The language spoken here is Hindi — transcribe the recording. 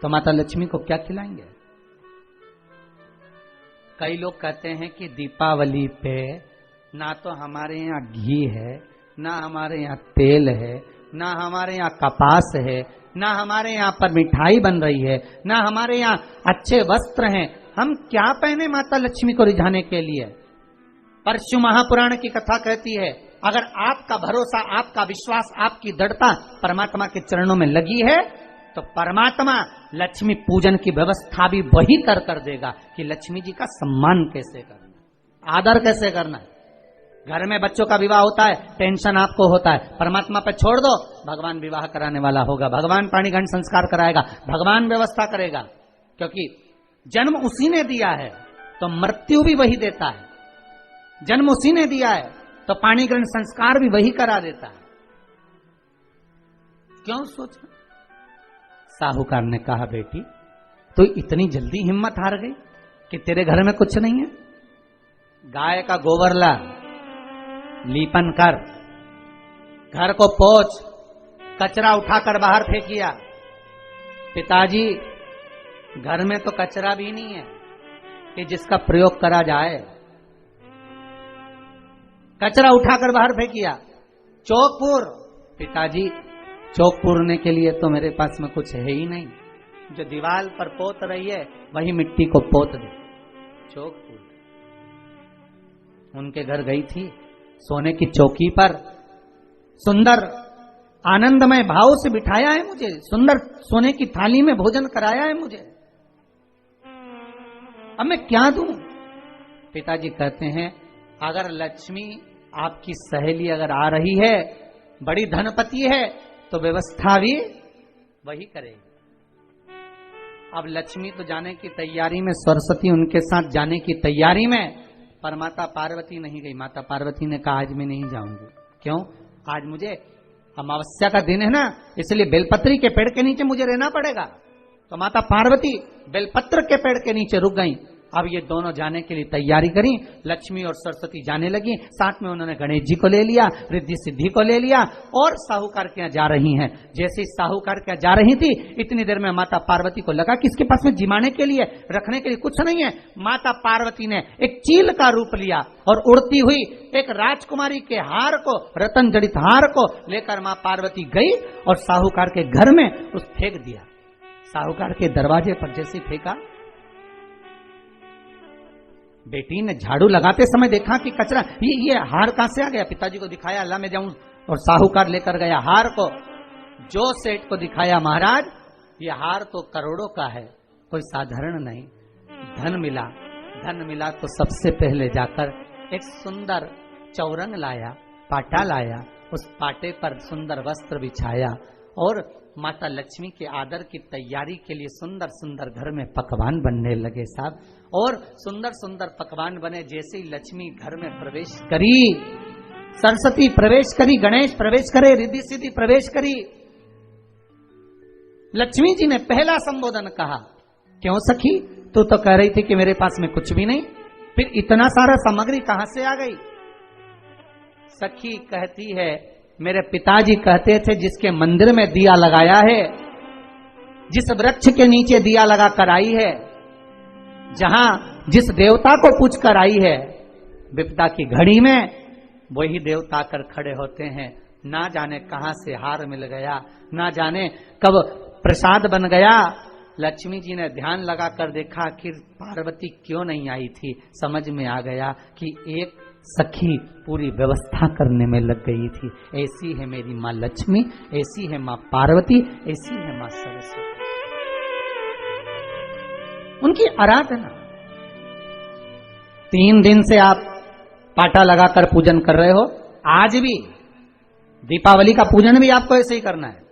तो माता लक्ष्मी को क्या खिलाएंगे? कई लोग कहते हैं कि दीपावली पे ना तो हमारे यहाँ घी है, ना हमारे यहाँ तेल है, ना हमारे यहाँ कपास है, ना हमारे यहाँ पर मिठाई बन रही है, ना हमारे यहाँ अच्छे वस्त्र हैं, हम क्या पहने माता लक्ष्मी को रिझाने के लिए? परशु महापुराण की कथा कहती है, अगर आपका भरोसा, आपका विश्वास, आपकी दृढ़ता परमात्मा के चरणों में लगी है तो परमात्मा लक्ष्मी पूजन की व्यवस्था भी वही कर देगा कि लक्ष्मी जी का सम्मान कैसे करना, आदर कैसे करना है। घर में बच्चों का विवाह होता है, टेंशन आपको होता है, परमात्मा पे छोड़ दो, भगवान विवाह कराने वाला होगा, भगवान पाणीग्रहण संस्कार कराएगा, भगवान व्यवस्था करेगा, क्योंकि जन्म उसी ने दिया है तो मृत्यु भी वही देता है। जन्म उसी ने दिया है तो पाणीग्रहण संस्कार भी वही करा देता है। क्यों सोचा? साहूकार ने कहा, बेटी तो इतनी जल्दी हिम्मत हार गई कि तेरे घर में कुछ नहीं है? गाय का गोबर ला, लीपन कर, घर को पोंछ, कचरा उठाकर बाहर फेंकिया। पिताजी घर में तो कचरा भी नहीं है कि जिसका प्रयोग करा जाए। कचरा उठाकर बाहर फेंकिया। चौकपुर, पिताजी चौक पूरने के लिए तो मेरे पास में कुछ है ही नहीं, जो दीवार पर पोत रही है वही मिट्टी को पोत दे। चौक पूर उनके घर गई थी, सोने की चौकी पर सुंदर आनंदमय भाव से बिठाया है मुझे, सुंदर सोने की थाली में भोजन कराया है मुझे, अब मैं क्या दूं? पिताजी कहते हैं, अगर लक्ष्मी आपकी सहेली अगर आ रही है, बड़ी धनपति है, तो व्यवस्था भी वही करेगी। अब लक्ष्मी तो जाने की तैयारी में, सरस्वती उनके साथ जाने की तैयारी में, पर माता पार्वती नहीं गई। माता पार्वती ने कहा, आज मैं नहीं जाऊंगी। क्यों? आज मुझे अमावस्या का दिन है ना, इसलिए बेलपत्री के पेड़ के नीचे मुझे रहना पड़ेगा। तो माता पार्वती बेलपत्र के पेड़ के नीचे रुक गई। अब ये दोनों जाने के लिए तैयारी करी। लक्ष्मी और सरस्वती जाने लगी, साथ में उन्होंने गणेश जी को ले लिया, रिद्धि सिद्धि को ले लिया और साहूकार के यहाँ जा रही हैं। जैसे ही साहूकार के यहाँ जा रही थी, इतनी देर में माता पार्वती को लगा कि इसके पास में जिमाने के लिए, रखने के लिए कुछ नहीं है। माता पार्वती ने एक चील का रूप लिया और उड़ती हुई एक राजकुमारी के हार को, रतन जड़ित हार को लेकर मां पार्वती गई और साहूकार के घर में उस फेंक दिया। साहूकार के दरवाजे पर जैसे फेंका, बेटी ने झाड़ू लगाते समय देखा कि कचरा, ये हार कहां से आ गया? पिताजी को दिखाया, अल्लाह मैं जाऊं, और साहूकार लेकर गया हार को। जो सेठ को दिखाया, महाराज ये हार तो करोड़ों का है, कोई साधारण नहीं। धन मिला तो सबसे पहले जाकर एक सुंदर चौरंग लाया, पाटा लाया, उस पाटे पर सुंदर वस्त्र बिछाया और माता लक्ष्मी के आदर की तैयारी के लिए सुंदर सुंदर घर में पकवान बनने लगे साहब। और सुंदर सुंदर पकवान बने। जैसे ही लक्ष्मी घर में प्रवेश करी, सरस्वती प्रवेश करी, गणेश प्रवेश करे, रिद्धि सिद्धि प्रवेश करी, लक्ष्मी जी ने पहला संबोधन कहा, क्यों सखी, तू तो कह रही थी कि मेरे पास में कुछ भी नहीं, फिर इतना सारा सामग्री कहां से आ गई? सखी कहती है, मेरे पिताजी कहते थे, जिसके मंदिर में दिया लगाया है, जिस वृक्ष के नीचे दिया लगा कर आई है, जहां जिस देवता को पूछ कर आई है, विपदा की घड़ी में वही देवता कर खड़े होते हैं। ना जाने कहां से हार मिल गया, ना जाने कब प्रसाद बन गया। लक्ष्मी जी ने ध्यान लगाकर देखा, आखिर पार्वती क्यों नहीं आई थी। समझ में आ गया कि एक सखी पूरी व्यवस्था करने में लग गई थी। ऐसी है मेरी माँ लक्ष्मी, ऐसी है माँ पार्वती, ऐसी है माँ सरस्वती। उनकी आराधना 3 दिन से आप पाटा लगाकर पूजन कर रहे हो। आज भी दीपावली का पूजन भी आपको ऐसे ही करना है।